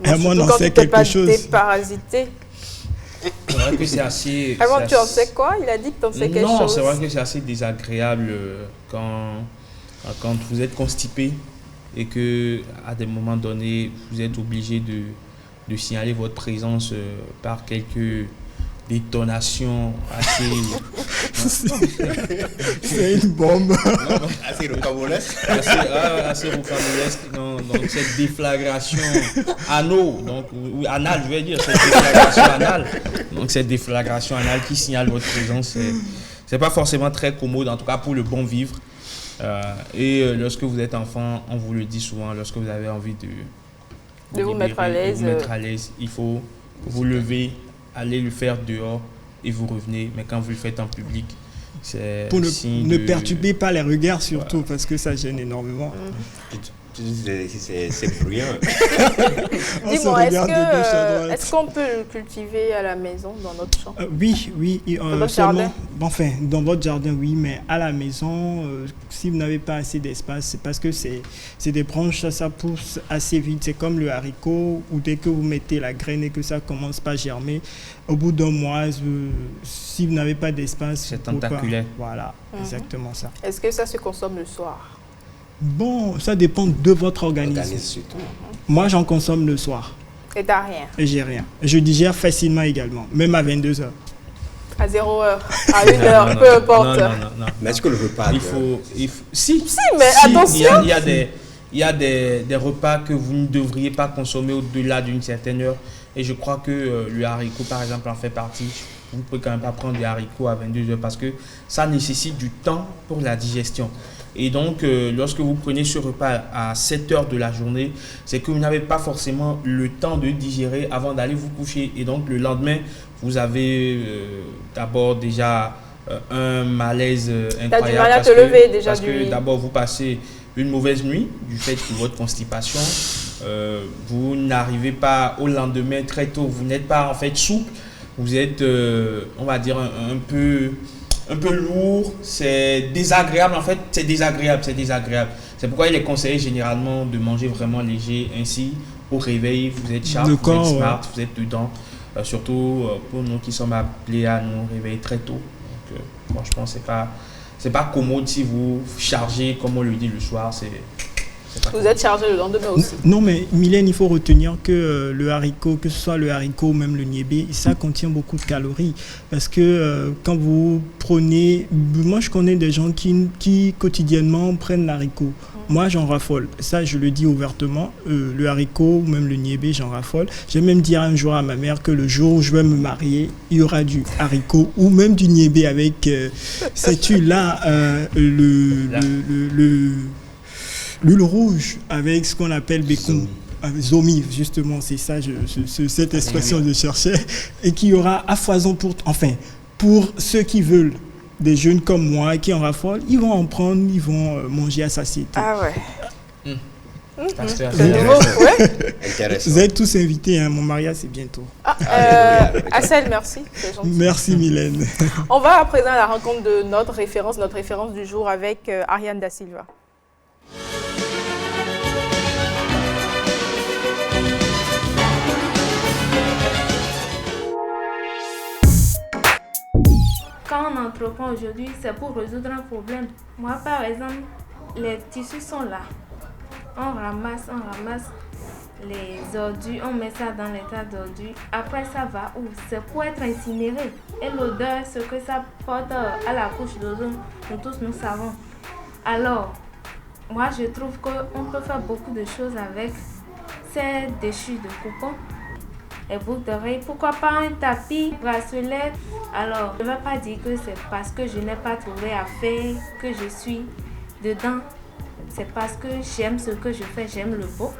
Et moi, on en sait quelque chose. Déparasité. C'est vrai que c'est assez... Avant, c'est tu en assez- sais quoi? Il a dit que tu en sais quelque Non, chose. c'est vrai que c'est assez désagréable quand vous êtes constipé et que à des moments donnés, vous êtes obligé de signaler votre présence par quelques détonations assez... C'est une bombe. Assez rocambolesque. assez rocambolesque. Donc cette déflagration anale, je vais dire, cette déflagration anale. Donc cette déflagration anale qui signale votre présence, c'est pas forcément très commode, en tout cas pour le bon vivre. Lorsque vous êtes enfant, on vous le dit souvent, lorsque vous avez envie De vous mettre à l'aise. il faut vous lever, aller le faire dehors et vous revenez. Mais quand vous le faites en public, c'est Pour signe ne de- perturber pas les regards surtout, parce que ça gêne énormément. C'est bruyant. On se Dis-moi, regarde de gauche à droite. est-ce qu'on peut le cultiver à la maison, dans notre champ? Oui. Dans votre seulement- jardin? Enfin, dans votre jardin, oui, mais à la maison, si vous n'avez pas assez d'espace, c'est parce que c'est des branches, ça pousse assez vite. C'est comme le haricot, où dès que vous mettez la graine et que ça commence pas à germer, au bout d'un mois, si vous n'avez pas d'espace, C'est vous pouvez pas. tentaculaire. Voilà, exactement ça. Est-ce que ça se consomme le soir? Bon, ça dépend de votre organisme. Surtout. Moi, j'en consomme le soir Et t'as rien? et j'ai rien. Je digère facilement également, même à 22h. À 0 heure, à 1 heure, peu importe. Non. Mais est-ce que le repas. Si, mais attention. Il y a des repas que vous ne devriez pas consommer au-delà d'une certaine heure. Et je crois que le haricot, par exemple, en fait partie. Vous ne pouvez quand même pas prendre des haricots à 22 heures parce que ça nécessite du temps pour la digestion. Et donc, lorsque vous prenez ce repas à 7 heures de la journée, c'est que vous n'avez pas forcément le temps de digérer avant d'aller vous coucher. Et donc, le lendemain, vous avez d'abord déjà un malaise incroyable. T'as du mal à te lever déjà parce du que lit. d'abord, vous passez une mauvaise nuit du fait de votre constipation. Vous n'arrivez pas au lendemain très tôt. Vous n'êtes pas en fait souple. Vous êtes, on va dire, un peu lourd. C'est désagréable. En fait, c'est désagréable. C'est pourquoi il est conseillé généralement de manger vraiment léger. Ainsi, au réveil, vous êtes sharp, Le vous corps, êtes smart, vous êtes dedans. Surtout pour nous qui sommes appelés à nous réveiller très tôt. Donc, franchement, c'est pas commode si vous chargez, comme on le dit le soir. C'est pas Vous commode. êtes chargé le lendemain aussi. Non, mais Mylène, il faut retenir que le haricot, que ce soit le haricot ou même le niébé, ça contient beaucoup de calories. Parce que quand vous prenez... Moi, je connais des gens qui quotidiennement prennent l'haricot. Moi, j'en raffole. Ça, je le dis ouvertement. Le haricot ou même le niébé, j'en raffole. J'ai même dit un jour à ma mère que le jour où je vais me marier, il y aura du haricot ou même du niébé avec cette huile-là, l'huile rouge avec ce qu'on appelle bacon. Zomi, justement, c'est ça, cette expression que je cherchais. Et qu'il y aura à foison pour ceux qui veulent, des jeunes comme moi qui en raffolent, ils vont en prendre, ils vont manger à satiété. Ah ouais. Parce que C'est nouveau, ouais. Intéressant. Vous êtes tous invités, hein, mon mariage c'est bientôt. Assel, merci. C'est gentil. Merci Mylène. On va à présent à la rencontre de notre référence du jour avec Ariane Da Silva. Quand on entreprend aujourd'hui, c'est pour résoudre un problème. Moi, par exemple, les tissus sont là. On ramasse. les ordures, on met ça dans les tas d'ordures. Après, ça va où? C'est pour être incinéré. Et l'odeur, ce que ça porte à la couche d'ozone, nous tous nous savons. Alors, moi je trouve qu'on peut faire beaucoup de choses avec ces déchus de coupons. Les boucles d'oreilles, pourquoi pas un tapis, bracelet. Alors, je ne vais pas dire que c'est parce que je n'ai pas trouvé à faire que je suis dedans. C'est parce que j'aime ce que je fais, j'aime le beau,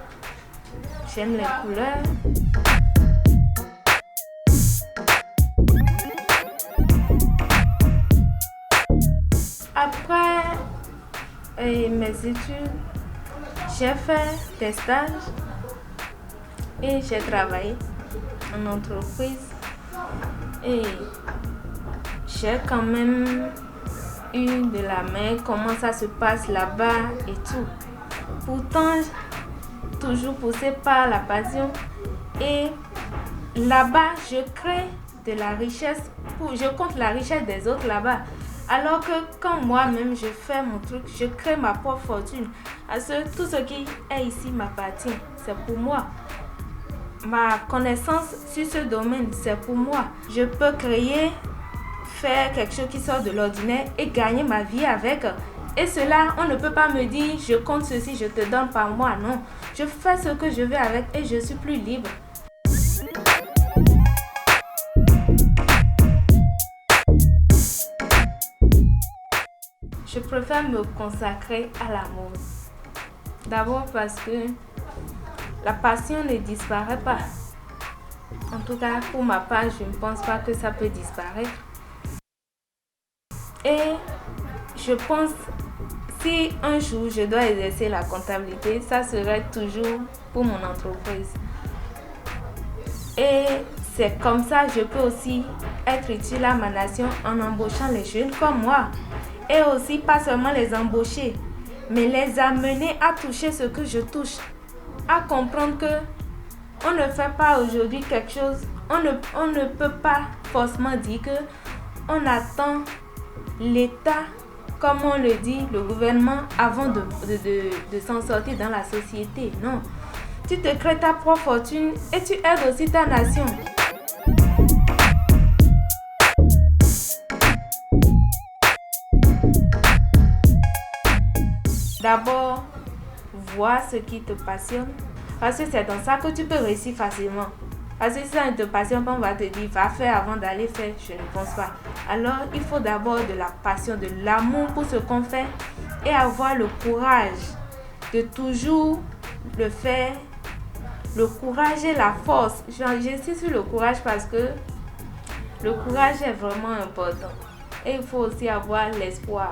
j'aime les couleurs. Après mes études, j'ai fait des stages et j'ai travaillé en entreprise et j'ai quand même eu de la main comment ça se passe là-bas et tout. Pourtant, toujours poussée par la passion et là-bas, je crée de la richesse, je compte la richesse des autres là-bas. Alors que quand moi-même je fais mon truc, je crée ma propre fortune. Tout ce qui est ici m'appartient, c'est pour moi. Ma connaissance sur ce domaine, c'est pour moi. Je peux créer, faire quelque chose qui sort de l'ordinaire et gagner ma vie avec. Et cela, on ne peut pas me dire, je compte ceci, je te donne par moi. Non, je fais ce que je veux avec et je suis plus libre. Je préfère me consacrer à la mode. D'abord parce que la passion ne disparaît pas. En tout cas, pour ma part, je ne pense pas que ça peut disparaître. Et je pense, si un jour je dois exercer la comptabilité, ça serait toujours pour mon entreprise. Et c'est comme ça que je peux aussi être utile à ma nation en embauchant les jeunes comme moi. Et aussi, pas seulement les embaucher, mais les amener à toucher ce que je touche. À comprendre que on ne fait pas aujourd'hui quelque chose, on ne peut pas forcément dire que on attend l'État, comme on le dit, le gouvernement, avant de s'en sortir dans la société. Non, tu te crées ta propre fortune et tu aides aussi ta nation. D'abord, vois ce qui te passionne. Parce que c'est dans ça que tu peux réussir facilement. Parce que si ça ne te passionne pas, on va te dire, va faire avant d'aller faire. Je ne pense pas. Alors, il faut d'abord de la passion, de l'amour pour ce qu'on fait et avoir le courage de toujours le faire. Le courage et la force. J'insiste sur le courage parce que le courage est vraiment important. Et il faut aussi avoir l'espoir.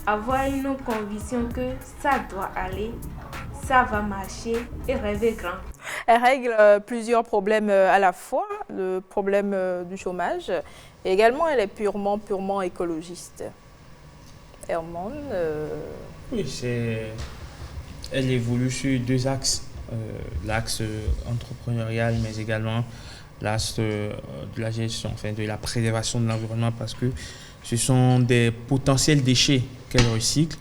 Avoir une conviction que ça doit aller, ça va marcher et rêver grand. Elle règle plusieurs problèmes à la fois, le problème du chômage et également elle est purement écologiste. Herman Oui, elle évolue sur deux axes, l'axe entrepreneurial mais également l'axe de la gestion, enfin de la préservation de l'environnement parce que ce sont des potentiels déchets qu'elle recycle,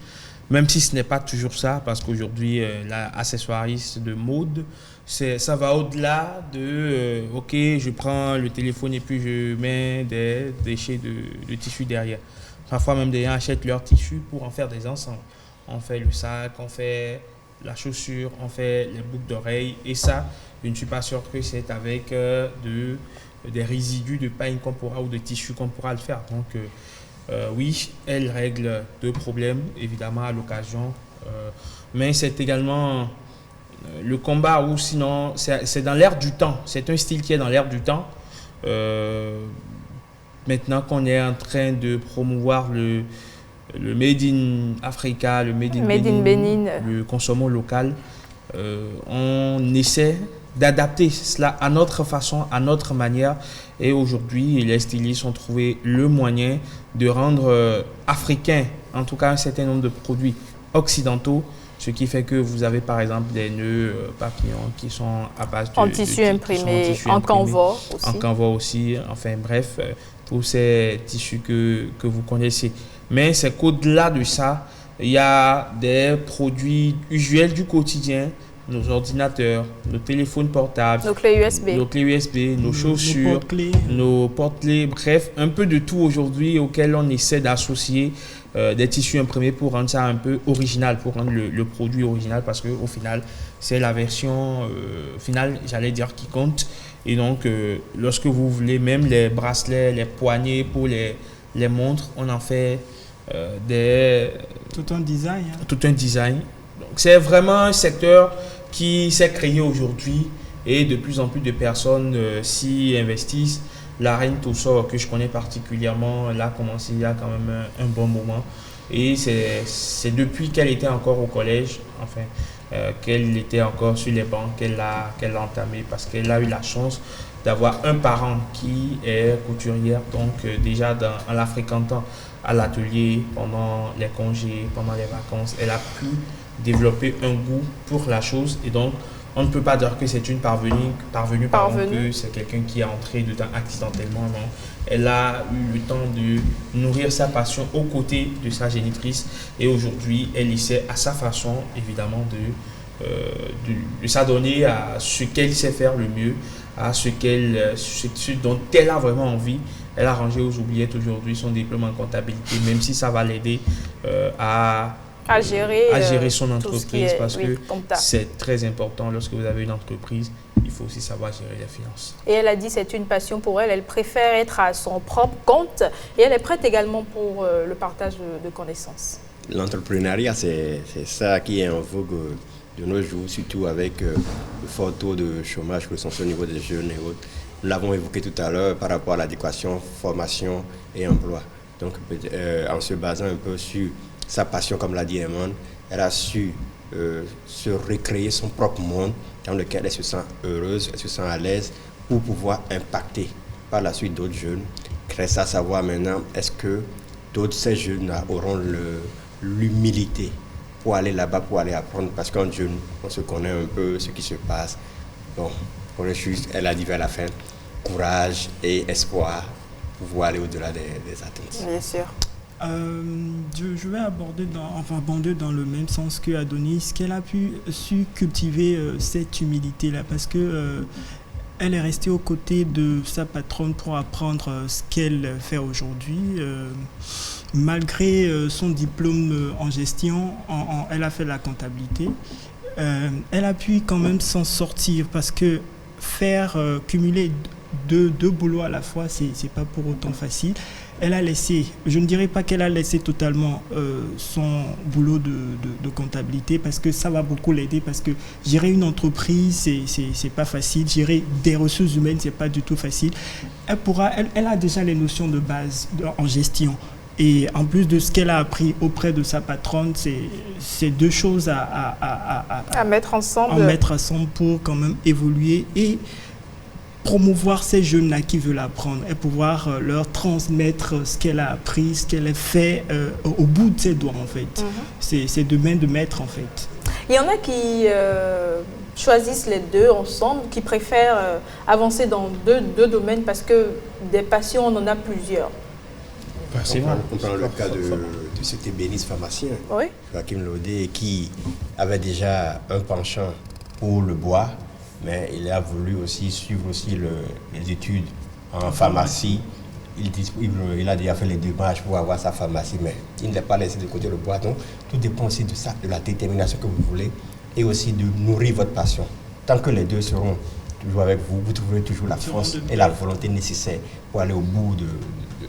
même si ce n'est pas toujours ça, parce qu'aujourd'hui, l'accessoiriste de mode, ça va au-delà de ok, je prends le téléphone et puis je mets des déchets de tissu derrière. Parfois, même des gens achètent leur tissu pour en faire des ensembles. On fait le sac, on fait la chaussure, on fait les boucles d'oreilles, et ça, je ne suis pas sûr que c'est avec des résidus de paille qu'on pourra ou de tissu qu'on pourra le faire. Donc, oui, elle règle deux problèmes, évidemment, à l'occasion. Mais c'est également le combat où, sinon, c'est dans l'air du temps. C'est un style qui est dans l'air du temps. Maintenant qu'on est en train de promouvoir le Made in Africa, le Made in Benin, le consommant local, on essaie d'adapter cela à notre façon, à notre manière. Et aujourd'hui, les stylistes ont trouvé le moyen de rendre africain, en tout cas un certain nombre de produits occidentaux, ce qui fait que vous avez par exemple des nœuds papillons qui sont à base de tissu imprimé, en canvas aussi. En canvas aussi, enfin bref, tous ces tissus que vous connaissez. Mais c'est qu'au-delà de ça, il y a des produits usuels du quotidien nos ordinateurs, nos téléphones portables, nos clés USB, nos chaussures, nos porte-clés, bref, un peu de tout aujourd'hui auquel on essaie d'associer des tissus imprimés pour rendre ça un peu original, pour rendre le produit original, parce qu'au final, c'est la version finale, j'allais dire, qui compte. Et donc, lorsque vous voulez, même les bracelets, les poignets pour les montres, on en fait tout un design. Hein. Tout un design. Donc, c'est vraiment un secteur qui s'est créé aujourd'hui et de plus en plus de personnes s'y investissent. La Reine Tossor, que je connais particulièrement, elle a commencé il y a quand même un bon moment. Et c'est depuis qu'elle était encore au collège, enfin, qu'elle était encore sur les bancs, qu'elle l'a entamé, parce qu'elle a eu la chance d'avoir un parent qui est couturière. Donc déjà en la fréquentant à l'atelier pendant les congés, pendant les vacances, elle a pu développer un goût pour la chose. Et donc, on ne peut pas dire que c'est une parvenue, que c'est quelqu'un qui est entré dedans accidentellement, non. Elle a eu le temps de nourrir sa passion aux côtés de sa génitrice et aujourd'hui, elle essaie à sa façon, évidemment, de s'adonner à ce qu'elle sait faire le mieux, à ce dont elle a vraiment envie. Elle a rangé aux oubliettes aujourd'hui son diplôme en comptabilité, même si ça va l'aider à gérer son entreprise, parce que c'est très important lorsque vous avez une entreprise, il faut aussi savoir gérer les finances. Et elle a dit que c'est une passion pour elle, elle préfère être à son propre compte et elle est prête également pour le partage de connaissances. L'entrepreneuriat, c'est ça qui est en vogue de nos jours, surtout avec le fort taux de chômage que sont au niveau des jeunes et autres. Nous l'avons évoqué tout à l'heure par rapport à l'adéquation, formation et emploi. Donc en se basant un peu sur sa passion, comme l'a dit Eman, elle a su se recréer son propre monde dans lequel elle se sent heureuse, elle se sent à l'aise pour pouvoir impacter par la suite d'autres jeunes. Reste à savoir maintenant, est-ce que d'autres ces jeunes auront l'humilité pour aller là-bas, pour aller apprendre, parce qu'en jeune, on se connaît un peu ce qui se passe. Bon, pour le juste, elle a dit vers la fin, courage et espoir pour pouvoir aller au-delà des attentes. Bien sûr. Je vais aborder dans le même sens que Adonis, qu'elle a su cultiver cette humilité-là, parce que elle est restée aux côtés de sa patronne pour apprendre ce qu'elle fait aujourd'hui. Malgré son diplôme en gestion, elle a fait la comptabilité. Elle a pu quand même s'en sortir, parce que faire cumuler deux boulots à la fois, c'est pas pour autant facile. Elle a laissé, je ne dirais pas qu'elle a laissé totalement son boulot de comptabilité, parce que ça va beaucoup l'aider, parce que gérer une entreprise, c'est pas facile. Gérer des ressources humaines, c'est pas du tout facile. Elle a déjà les notions de base en gestion. Et en plus de ce qu'elle a appris auprès de sa patronne, c'est deux choses à mettre ensemble pour quand même évoluer et promouvoir ces jeunes-là qui veulent apprendre et pouvoir leur transmettre ce qu'elle a appris, ce qu'elle a fait au bout de ses doigts, en fait. C'est de main de maître, en fait. Il y en a qui choisissent les deux ensemble, qui préfèrent avancer dans deux domaines, parce que des passions, on en a plusieurs. On prend le cas de cet ébéniste pharmacien, oui. Joachim Lodé, qui avait déjà un penchant pour le bois, mais il a voulu aussi suivre les études en pharmacie. Il a déjà fait les démarches pour avoir sa pharmacie, mais il ne l'a pas laissé de côté le bois. Donc, tout dépend aussi de ça, de la détermination que vous voulez et aussi de nourrir votre passion. Tant que les deux seront toujours avec vous, vous trouverez toujours la force et la volonté nécessaire pour aller au bout de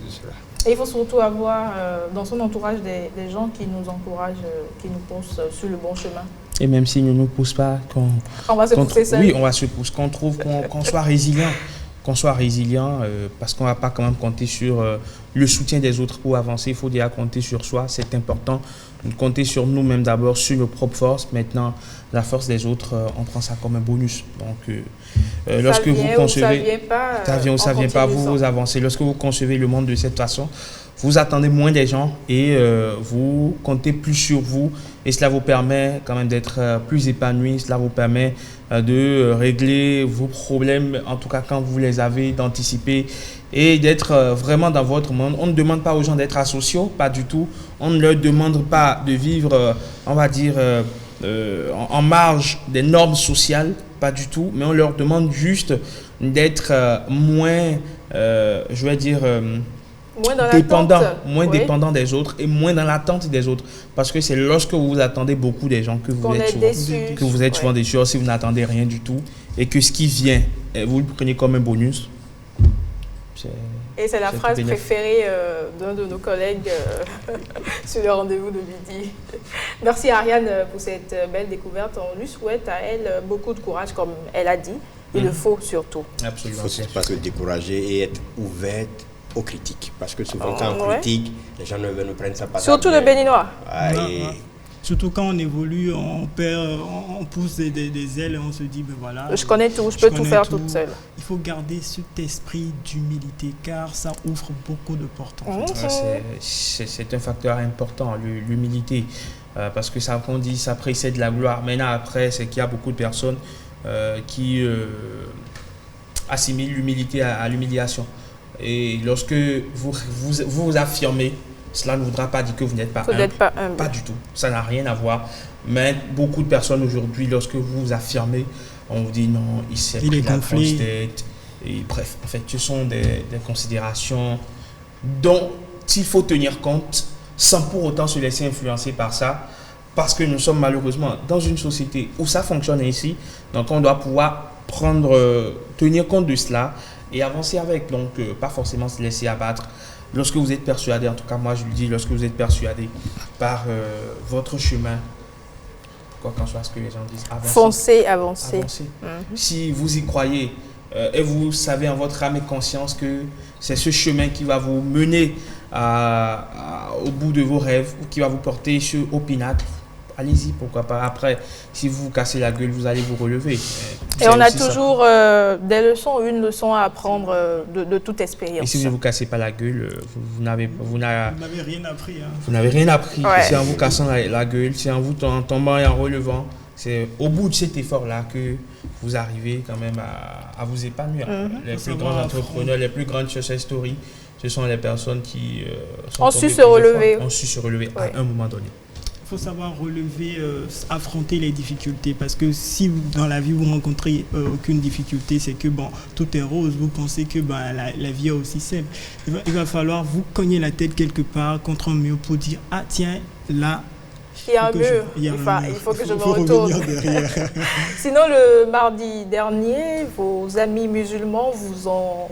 cela. Et il faut surtout avoir dans son entourage des gens qui nous encouragent, qui nous poussent sur le bon chemin. Et même s'ils ne nous poussent pas, on va se pousser seul. Oui, on va se pousser, qu'on soit résilient. Parce qu'on ne va pas quand même compter sur le soutien des autres pour avancer. Il faut déjà compter sur soi, c'est important. Compter sur nous-mêmes d'abord, sur nos propres forces. Maintenant, la force des autres, on prend ça comme un bonus. Donc, lorsque vous concevez, ça vient ou ça ne vient pas, vous avancez. Lorsque vous concevez le monde de cette façon, vous attendez moins des gens et vous comptez plus sur vous. Et cela vous permet quand même d'être plus épanoui. Cela vous permet de régler vos problèmes, en tout cas quand vous les avez, d'anticiper et d'être vraiment dans votre monde. On ne demande pas aux gens d'être asociaux, pas du tout. On ne leur demande pas de vivre, on va dire, en marge des normes sociales, pas du tout, mais on leur demande juste d'être moins, je vais dire, moins dans dépendant, l'attente. moins Oui. dépendant des autres et moins dans l'attente des autres. Parce que c'est lorsque vous attendez beaucoup des gens que vous Qu'on êtes est souvent, déçu. que vous êtes souvent Ouais. déçus, si vous n'attendez rien du tout et que ce qui vient, vous le prenez comme un bonus. Et c'est la C'est phrase tout bénef. préférée d'un de nos collègues sur le rendez-vous de midi. Merci Ariane pour cette belle découverte. On lui souhaite à elle beaucoup de courage, comme elle a dit. Il le faut surtout. Il Absolument. faut pas se décourager et être ouverte aux critiques. Parce que souvent, quand on Ouais. critique, les gens ne prennent ça pas. Surtout ça le bien. béninois. Ah, Ouais, et ouais. Surtout quand on évolue, on perd, on pousse des ailes et on se dit, ben voilà. Je connais tout, je peux tout connais faire tout. toute seule. Il faut garder cet esprit d'humilité car ça ouvre beaucoup de portes. En fait. Ouais, c'est un facteur important, l'humilité. Parce que ça, qu'on dit, ça précède la gloire. Maintenant, après, c'est qu'il y a beaucoup de personnes qui assimilent l'humilité à l'humiliation. Et lorsque vous affirmez, cela ne voudra pas dire que vous n'êtes pas Vous humble. n'êtes pas humble. Pas du tout. Ça n'a rien à voir. Mais beaucoup de personnes aujourd'hui, lorsque vous affirmez, on vous dit non, il s'est Il pris est la gonflé. grosse tête. Et bref, en fait, ce sont des considérations dont il faut tenir compte sans pour autant se laisser influencer par ça. Parce que nous sommes malheureusement dans une société où ça fonctionne ainsi. Donc, on doit pouvoir tenir compte de cela et avancer avec. Donc, pas forcément se laisser abattre. Lorsque vous êtes persuadé, en tout cas moi je le dis, lorsque vous êtes persuadé par votre chemin, quoi qu'en soit ce que les gens disent, avancez. Foncez, avancez. Avancez. Si vous y croyez et vous savez en votre âme et conscience que c'est ce chemin qui va vous mener au bout de vos rêves, ou qui va vous porter au pinacle, allez-y, pourquoi pas. Après, si vous vous cassez la gueule, vous allez vous relever. Et C'est on a aussi ça. toujours des leçons, une leçon à apprendre de toute expérience. Et si vous ne vous cassez pas la gueule, vous n'avez Vous n'avez rien appris. Hein. Vous n'avez rien appris. Ouais. C'est en vous cassant la gueule, c'est en vous tombant et en relevant. C'est au bout de cet effort-là que vous arrivez quand même à vous épanouir. Les Faut plus grands savoir entrepreneurs, les plus grandes success stories, ce sont les personnes qui sont Ont tombées su se plusieurs relever. fois, ont su se relever Ouais. à un moment donné. Il faut savoir relever, affronter les difficultés parce que si dans la vie vous rencontrez aucune difficulté, c'est que bon, tout est rose, vous pensez que ben, la vie est aussi simple. Il va falloir vous cogner la tête quelque part contre un mur pour dire ah tiens, là, Il y a un faut que mur, il y a un mur. il faut que je me faut retourne. revenir derrière. Sinon, le mardi dernier, vos amis musulmans vous ont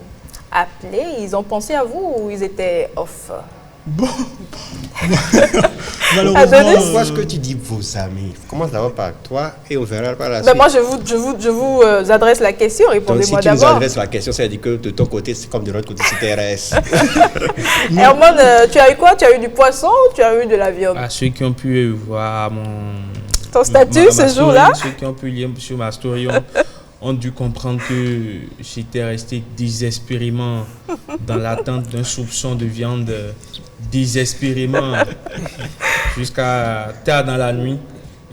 appelé, ils ont pensé à vous ou ils étaient off? Bon, Adonis malheureusement, pourquoi est-ce que tu dis vos amis? Commence d'abord par toi et on verra par la Ben suite. moi, je vous adresse la question, Donc, si répondez-moi tu nous d'abord. adresses la question, ça veut dire que de ton côté, c'est comme de l'autre côté, c'est TRS. Herman, tu as eu quoi? Tu as eu du poisson ou tu as eu de la viande? À ceux qui ont pu voir Ton statut ma ce story, jour-là? ceux qui ont pu lire sur ma story ont dû comprendre que j'étais resté désespérément dans l'attente d'un soupçon de viande, désespérément jusqu'à tard dans la nuit.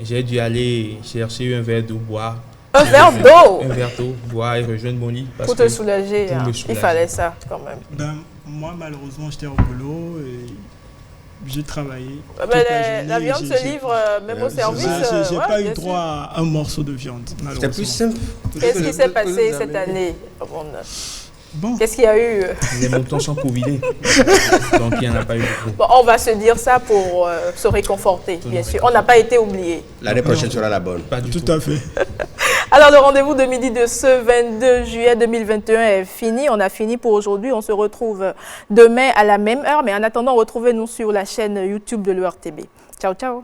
J'ai dû aller chercher un verre d'eau, boire. Un verre d'eau Un verre d'eau, boire et rejoindre mon lit. Parce pour te que soulager. pour Hein. me Il soulager. fallait ça quand même. ben, moi malheureusement j'étais au boulot et j'ai travaillé. Ben, toute la la journée, viande se livre même au service. J'ai ouais, pas eu bien droit à un morceau de viande, C'était malheureusement. plus simple. sûr. Qu'est-ce qui s'est passé cette année? Bon, Qu'est-ce qu'il y a eu? les moutons sont covidés. Donc il n'y en a pas eu beaucoup. Bon, on va se dire ça pour se réconforter, bien sûr. On n'a pas été oubliés. L'année prochaine sera la bonne. Pas du tout tout. à fait. Alors, le rendez-vous de midi de ce 22 juillet 2021 est fini. On a fini pour aujourd'hui. On se retrouve demain à la même heure. Mais en attendant, retrouvez-nous sur la chaîne YouTube de l'ERTB. Ciao, ciao.